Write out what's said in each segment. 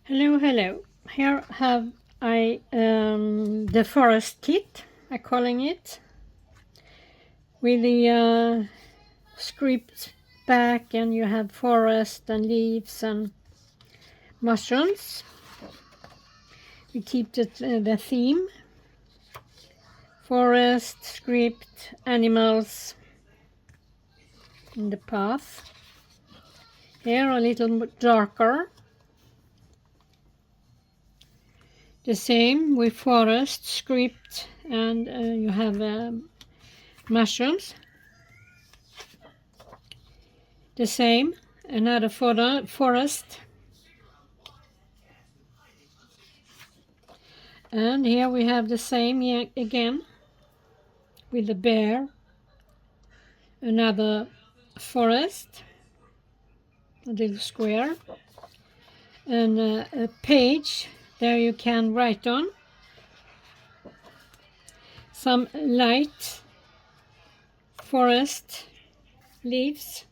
Hello. Here have I the forest kit, I'm calling it, with the script back, and you have forest and leaves and mushrooms. We keep the theme: forest, script, animals in the path. Here a little darker. The same with forest, script, and you have mushrooms. The same, another forest. And here we have the same again with the bear. Another forest, a little square, and a page there you can write on. Some light forest leaves.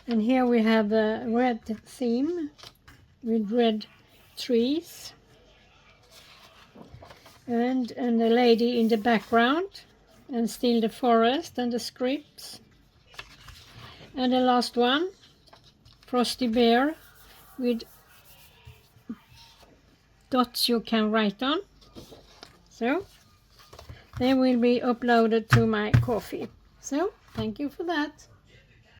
And here we have a red theme with red trees. And a lady in the background, and still the forest and the scripts. And the last one, Frosty Bear with dots you can write on. So they will be uploaded to my Ko-fi. So thank you for that.